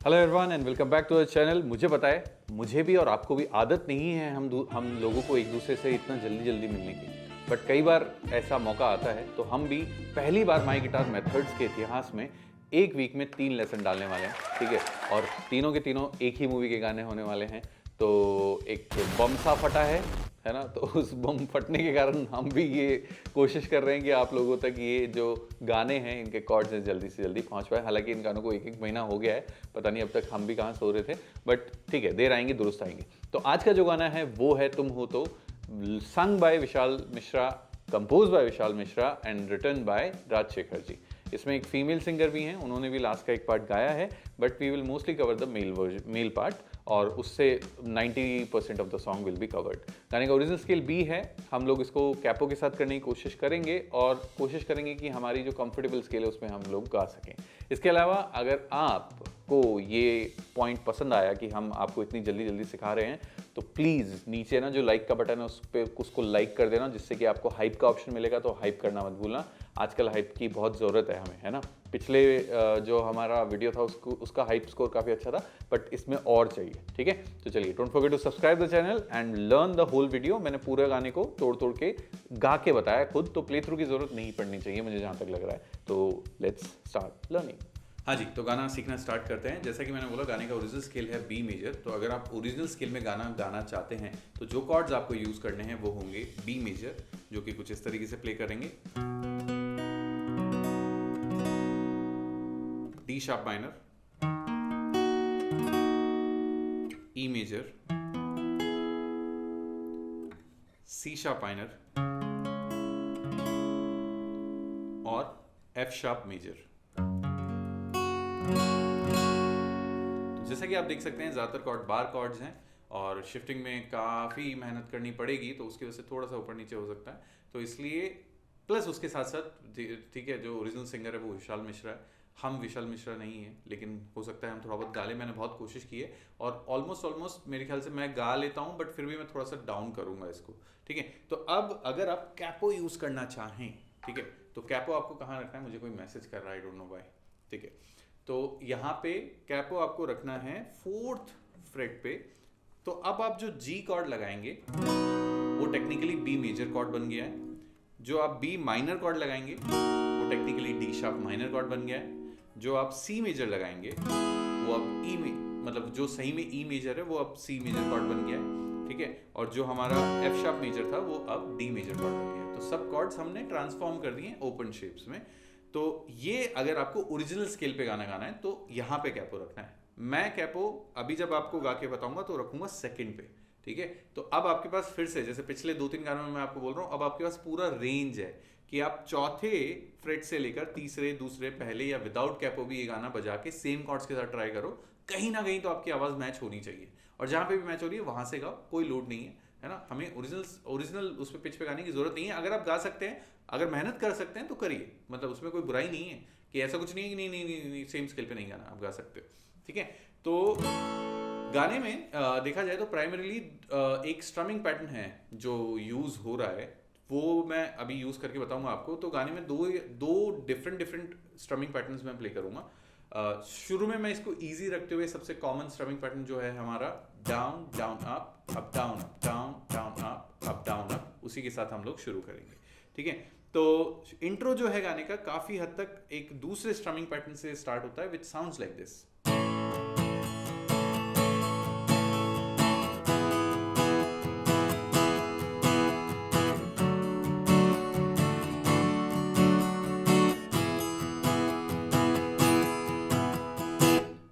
Hello everyone and welcome back to the channel. मुझे पता है, मुझे भी और आपको भी आदत नहीं है हम लोगों को एक दूसरे से इतना जल्दी जल्दी मिलने की, बट कई बार ऐसा मौका आता है तो हम भी पहली बार माई गिटार मेथड्स के इतिहास में एक वीक में 3 लेसन डालने वाले हैं, ठीक है। और तीनों के तीनों एक ही मूवी के गाने होने वाले हैं। तो एक बम सा फटा है ना। तो उस बम फटने के कारण हम भी ये कोशिश कर रहे हैं कि आप लोगों तक ये जो गाने हैं इनके कॉर्ड्स जल्दी से जल्दी पहुंच पाए। हालांकि इन गानों को एक महीना हो गया है, पता नहीं अब तक हम भी कहाँ सो रहे थे, बट ठीक है, देर आएंगे दुरुस्त आएंगे। तो आज का जो गाना है वो है तुम हो तो, sung by Vishal Mishra, compose by Vishal Mishra and written by Rajshekhar ji. इसमें एक फीमेल सिंगर भी हैं, उन्होंने भी लास्ट का एक पार्ट गाया है, but we will mostly cover the male part, और उससे 90% of the song will be covered. गाने का ओरिजिनल स्केल बी है। हम लोग इसको कैपो के साथ करने की कोशिश करेंगे और कोशिश करेंगे कि हमारी जो कंफर्टेबल स्केल है उसमें हम लोग गा सकें। इसके अलावा अगर आपको ये पॉइंट पसंद आया कि हम आपको इतनी जल्दी जल्दी सिखा रहे हैं, तो प्लीज़ नीचे ना जो लाइक का बटन है उस पर उसको लाइक कर देना, जिससे कि आपको हाइप का ऑप्शन मिलेगा। तो हाइप करना मत भूलना, आजकल हाइप की बहुत ज़रूरत है हमें, है ना। पिछले जो हमारा वीडियो था उसका हाइप स्कोर काफ़ी अच्छा था, बट इसमें और चाहिए, ठीक है। तो चलिए, don't forget to subscribe the channel and learn the whole video. मैंने पूरे गाने को तोड़ तोड़ के गा के बताया खुद, तो प्ले थ्रू की ज़रूरत नहीं पड़नी चाहिए मुझे जहाँ तक लग रहा है। तो लेट्स स्टार्ट लर्निंग। हाँ जी, तो गाना सीखना स्टार्ट करते हैं। जैसा कि मैंने बोला, गाने का ओरिजिनल स्केल है बी मेजर। तो अगर आप ओरिजिनल स्केल में गाना गाना चाहते हैं तो जो कॉर्ड्स आपको यूज़ करने हैं वो होंगे बी मेजर, जो कि कुछ इस तरीके से प्ले करेंगे, D sharp minor, E major, C sharp minor और एफ शार्प मेजर। जैसा कि आप देख सकते हैं, ज़्यादातर कॉर्ड बार कॉर्ड्स हैं और शिफ्टिंग में काफ़ी मेहनत करनी पड़ेगी, तो उसकी वजह से थोड़ा सा ऊपर नीचे हो सकता है। तो इसलिए प्लस उसके साथ साथ, ठीक है, जो ओरिजिनल सिंगर है वो विशाल मिश्रा है, हम विशाल मिश्रा नहीं है, लेकिन हो सकता है हम थोड़ा बहुत गा लें। मैंने बहुत कोशिश की है और ऑलमोस्ट मेरे ख्याल से मैं गा लेता हूँ, बट फिर भी मैं थोड़ा सा डाउन करूँगा इसको, ठीक है। तो अब अगर आप कैपो यूज़ करना चाहें, ठीक है, तो कैपो आपको कहाँ रखना है, मुझे कोई मैसेज कर रहा है, आई डोंट नो व्हाई, ठीक है। तो यहाँ पे कैपो आपको रखना है 4th फ्रेट पे। तो अब आप जो जी कॉर्ड लगाएंगे वो टेक्निकली बी मेजर कॉर्ड बन गया है। जो आप बी माइनर कॉर्ड लगाएंगे वो technically D sharp minor cord बन गया है। जो आप सी मेजर लगाएंगे वो अब ई में, मतलब जो सही में ई मेजर है वो अब सी मेजर कॉर्ड बन गया है, ठीक है। और जो हमारा एफ शार्प मेजर था वो अब डी मेजर कॉर्ड बन गया है। तो सब कॉर्ड्स हमने ट्रांसफॉर्म कर दिए ओपन शेप्स में। तो ये अगर आपको ओरिजिनल स्केल पे गाना गाना है तो यहाँ पे कैपो रखना है। मैं कैपो अभी जब आपको गा के बताऊंगा तो रखूंगा सेकंड पे, ठीक है। तो अब आपके पास फिर से, जैसे पिछले 2-3 गानों में मैं आपको बोल रहा हूँ, अब आपके पास पूरा रेंज है कि आप चौथे फ्रेट से लेकर तीसरे, दूसरे, पहले या विदाउट कैपो भी ये गाना बजा के सेम कॉर्ड्स के साथ ट्राई करो। कहीं ना कहीं तो आपकी आवाज़ मैच होनी चाहिए, और जहाँ पे भी मैच हो रही है वहाँ से गाओ, कोई लोड नहीं है ना। हमें ओरिजिनल उस पर पिच पे गाने की जरूरत नहीं है। अगर आप गा सकते हैं, अगर मेहनत कर सकते हैं तो करिए, मतलब उसमें कोई बुराई नहीं है कि ऐसा कुछ नहीं है कि नहीं नहीं नहीं, नहीं सेम स्केल पे नहीं गाना, आप गा सकते हो, ठीक है। तो गाने में देखा जाए तो प्राइमरीली एक स्ट्रमिंग पैटर्न है जो यूज़ हो रहा है, वो मैं अभी यूज़ करके बताऊंगा आपको। तो गाने में दो डिफरेंट स्ट्रमिंग पैटर्न्स मैं प्ले करूंगा। शुरू में मैं इसको इजी रखते हुए, सबसे कॉमन स्ट्रमिंग पैटर्न जो है हमारा down down up down up down down up down up, उसी के साथ हम लोग शुरू करेंगे, ठीक है। तो इंट्रो जो है गाने का काफी हद तक एक दूसरे स्ट्रमिंग पैटर्न से स्टार्ट होता है, which sounds like this.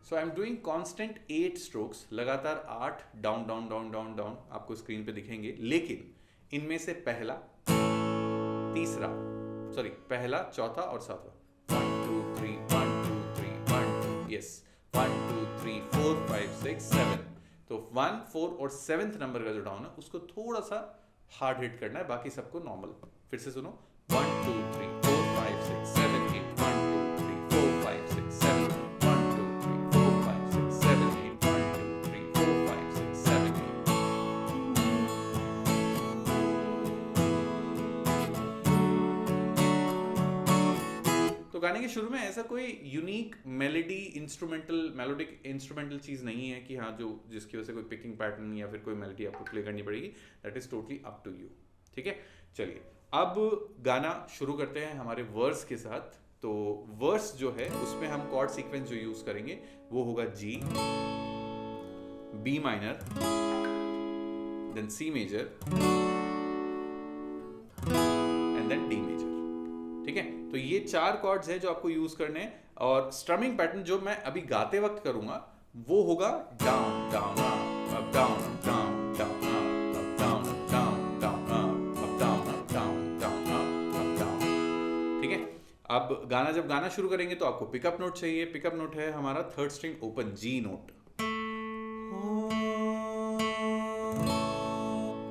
So I am doing constant 8 strokes, लगातार 8 down down down down down आपको स्क्रीन पे दिखेंगे। लेकिन इनमें से पहला, चौथा और सातवां, 1 2 3 1 2 3 1 2, यस, 1 2 3 4 5 6 7। तो 1 4 और 7th नंबर का जो डाउन है उसको थोड़ा सा हार्ड हिट करना है, बाकी सबको नॉर्मल। फिर से सुनो, 1 2 3 4 5 6 7 8, 1 2 3 4 5 6 7 8, 1 2 3 4 5 6 7 8, 1 2 3 4 5 6 7 8। तो गाने के शुरू में ऐसा कोई यूनिक मेलोडिक इंस्ट्रूमेंटल चीज नहीं है कि हाँ जो जिसकी वजह से कोई पिकिंग पैटर्न या फिर कोई मेलोडी आपको प्ले करनी पड़ेगी. That is totally up to you. ठीक है, चलिए अब गाना शुरू करते हैं हमारे वर्स के साथ. तो वर्स जो है उसमें हम कॉर्ड सीक्वेंस जो यूज करेंगे वो होगा G, B minor, then C major and then D major. ठीक है, तो ये 4 कॉर्ड्स हैं जो आपको यूज करने हैं. और स्ट्रमिंग पैटर्न जो मैं अभी गाते वक्त करूंगा वो होगा down down up down down down up down down down up down down down up down. ठीक है, अब जब गाना शुरू करेंगे तो आपको पिकअप नोट चाहिए. पिकअप नोट है हमारा 3rd string open G note.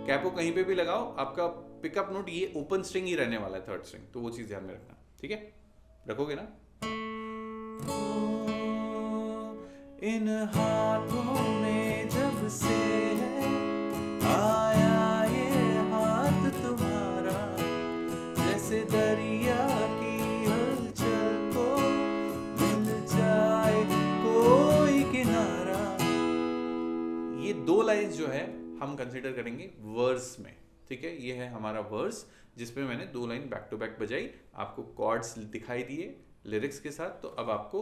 Capo कहीं पे भी लगाओ, आपका पिकअप नोट ये ओपन स्ट्रिंग ही रहने वाला है 3rd स्ट्रिंग. तो वो चीज ध्यान में रखना. ठीक है, रखोगे ना. इन हाथों में जब से आया ये हाथ तुम्हारा, जैसे दरिया की हलचल को मिल जाए कोई किनारा. ये 2 लाइंस जो है हम कंसीडर करेंगे वर्स में. ठीक है, ये है हमारा वर्स जिसमें मैंने 2 लाइन बैक टू बैक बजाई, आपको कॉर्ड्स दिखाई दिए लिरिक्स के साथ. तो अब आपको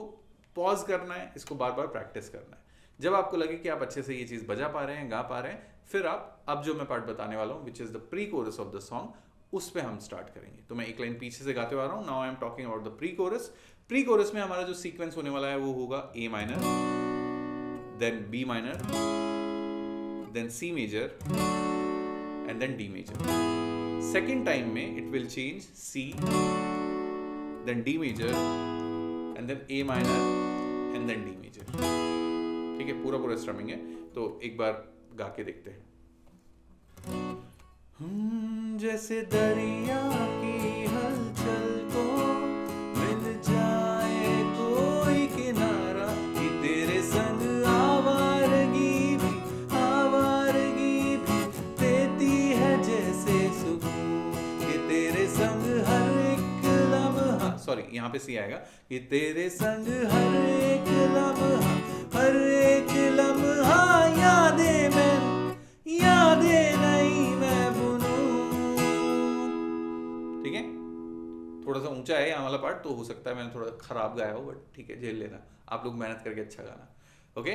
पॉज करना है, इसको बार बार प्रैक्टिस करना है. जब आपको लगे कि आप अच्छे से ये चीज बजा पा रहे हैं, गा पा रहे हैं, फिर आप अब जो मैं पार्ट बताने वाला हूँ which is the pre coarse of the song, उस पे हम स्टार्ट करेंगे. तो मैं एक लाइन पीछे से गाते हुए आ रहा हूँ. Now I am talking about the pre coarse. Pre coarse में हमारा जो सीक्वेंस होने वाला है वो होगा A minor, then B minor, then C major and then D major. Second time में it will change C, then D major, and then A minor, and then D major. ठीक है, पूरा स्ट्रमिंग है. तो एक बार गा के देखते हैं. जैसे दरिया की हलचल को मिल जाए कोई किनारा, कि तेरे संग आवारगी भी देती है जैसे सुकून, कि तेरे संग हर एक लम्हा, सॉरी यहाँ पे सी आएगा, कि तेरे संग हर एक लम्हा यादें नहीं मैं बुनूं. ठीक है, थोड़ा सा ऊंचा है यहाँ वाला पार्ट, तो हो सकता है मैंने थोड़ा खराब गाया हो, बट ठीक है, झेल लेना. आप लोग मेहनत करके अच्छा गाना. ओके,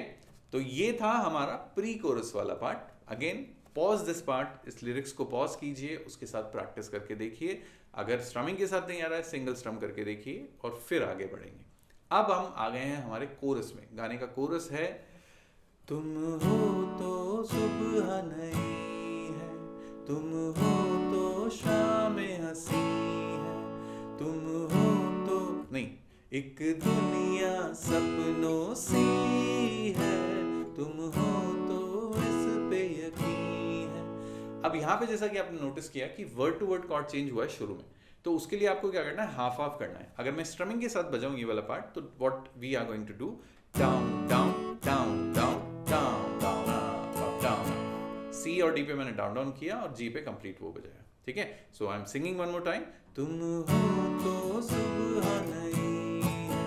तो ये था हमारा प्री कोरस वाला part. Again pause this part, इस लिरिक्स को पॉज कीजिए, उसके साथ प्रैक्टिस करके देखिए. अगर स्ट्रमिंग के साथ नहीं आ रहा है, सिंगल स्ट्रम करके देखिए और फिर आगे बढ़ेंगे. अब हम आ गए हैं हमारे कोरस में. गाने का कोरस है, तुम हो तो सुबह नई है, तुम हो तो शाम हंसी है, तुम हो तो नहीं, एक दुनिया सपनों सी है, तुम हो तो इस पे यकीन है. अब यहाँ पे जैसा कि आपने नोटिस किया कि word to word chord change हुआ है शुरू में, तो उसके लिए आपको क्या करना है, हाफ हाफ करना है. अगर मैं स्ट्रमिंग के साथ बजाऊं ये वाला पार्ट, तो what we are going to do, down down down down down down up down. C और डी पे मैंने डाउन डाउन किया और जी पे कंप्लीट वो बजाया. ठीक है, so I am singing one more time. तुम हो तो सुबह नई है,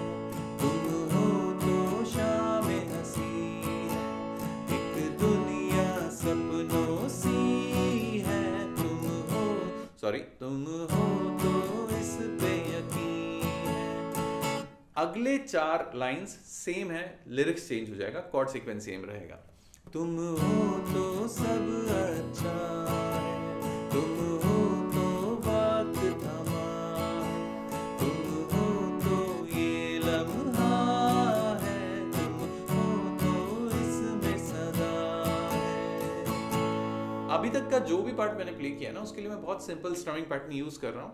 तुम हो तो शाम हंसी है, एक दुनिया सपनों सी है, तुम हो तो इस पे यकीन है. अगले 4 लाइंस सेम है, लिरिक्स चेंज हो जाएगा, कॉर्ड सीक्वेंस सेम रहेगा. तुम हो तो सब अच्छा है, तुम हो तो वक्त थमा है, तुम हो तो ये लम्हा है, तुम हो तो इसमें सदा है. अभी तक का जो भी पार्ट मैंने प्ले किया ना, उसके लिए मैं बहुत सिंपल स्ट्रमिंग पैटर्न यूज कर रहा हूँ.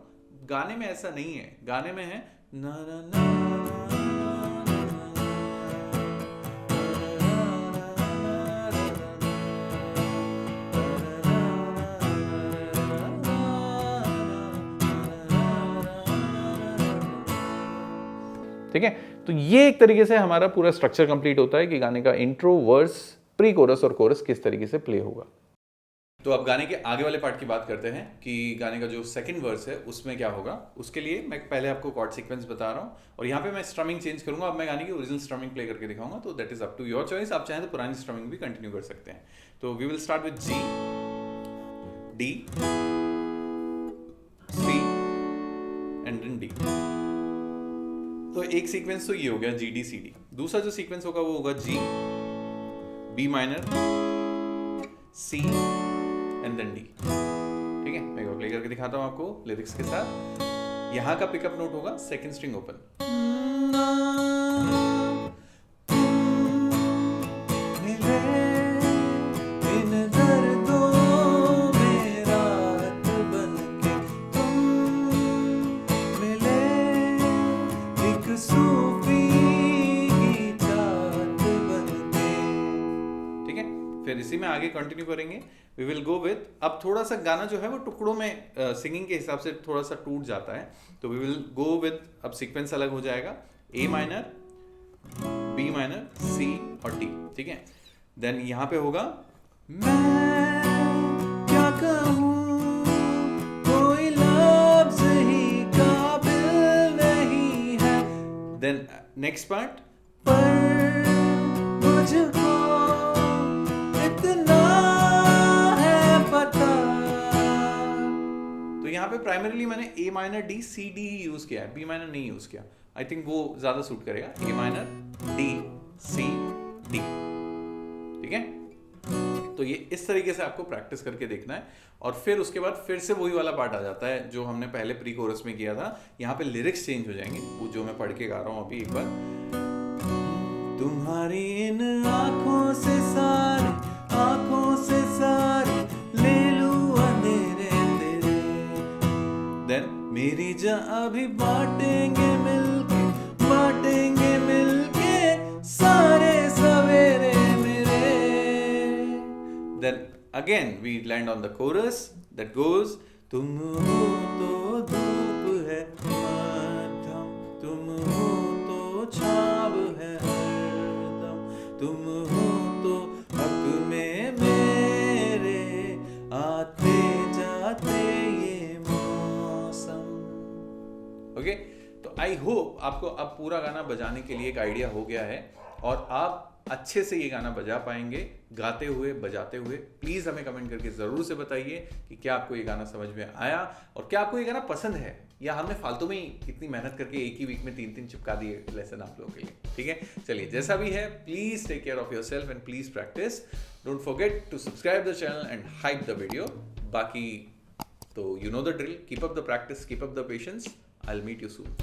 गाने में ऐसा नहीं है. गाने में है ना ना ना. ठीक है, तो ये एक तरीके से हमारा पूरा स्ट्रक्चर कंप्लीट होता है कि गाने का इंट्रो, वर्स, प्री कोरस और कोरस किस तरीके से प्ले होगा. तो अब गाने के आगे वाले पार्ट की बात करते हैं कि गाने का जो सेकंड वर्स है उसमें क्या होगा। उसके लिए मैं पहले आपको कॉर्ड सीक्वेंस बता रहा हूँ और यहाँ पे मैं स्ट्रमिंग चेंज करूंगा। अब मैं गाने की ओरिजिनल स्ट्रमिंग प्ले करके दिखाऊंगा, तो that is up to your choice. आप चाहें तो पुरानी स्ट्रमिंग भी कंटिन्यू कर सकते हैं। तो we will start with G, D, C and then D. तो एक सीक्वेंस तो ये हो गया जी डी सी डी। दूसरा जो सीक्वेंस होगा वो होगा G, B minor, C and then D. ठीक है, मैं एक बार प्ले करके दिखाता हूं आपको लिरिक्स के साथ। यहां का पिकअप नोट होगा सेकंड स्ट्रिंग ओपन, फिर इसी में आगे कंटिन्यू करेंगे। वी विल गो विद, अब थोड़ा सा गाना जो है वो टुकड़ों में सिंगिंग के हिसाब से थोड़ा सा टूट जाता है, तो वी विल गो विद, अब सीक्वेंस अलग हो जाएगा, ए माइनर, बी माइनर, सी और डी। ठीक है, देन यहाँ पे होगा मैं क्या कहूँ कोई लफ्ज़ ही काबिल नहीं है। देन नेक्स्ट पार्ट, पर मुझको यहाँ पे प्राइमरीली मैंने A minor D C D use किया है, बी माइनर नहीं यूज किया। आई थिंक वो ज्यादा सूट करेगा, A minor D C D. ठीक है, तो ये इस तरीके से आपको प्रैक्टिस करके देखना है और फिर उसके बाद फिर से वही वाला पार्ट आ जाता है जो हमने पहले प्री कोरस में किया था। यहाँ पे लिरिक्स चेंज हो जाएंगे, वो जो मैं पढ़ के गा रहा हूँ अभी एक बार। तुम्हारी इन आंखों से सारी, आंखों से सारी ले लूं अंधेरे तेरे, देन मेरी जहाँ भी बांटेंगे मिलके, बांटेंगे मिलके सारे सवेरे मेरे। Then again we land on the chorus that goes, तुम हो तो धूप है मध्यम, तुम हो तो छाव है हरदम, तुम हो तो हक में मेरे आते जाते ये मौसम। ओके, तो आई होप आपको अब पूरा गाना बजाने के लिए एक आइडिया हो गया है और आप अच्छे से ये गाना बजा पाएंगे गाते हुए बजाते हुए। प्लीज हमें कमेंट करके जरूर से बताइए कि क्या आपको ये गाना समझ में आया और क्या आपको ये गाना पसंद है, या हमने फालतू में ही इतनी मेहनत करके एक ही वीक में 3-3 चिपका दिए लेसन आप लोगों के लिए। ठीक है, चलिए जैसा भी है, please take care of yourself and please practise. Don't forget to subscribe the channel and hype the video. बाकी तो you know the drill, keep up the practice, keep up the patience. I will meet you soon.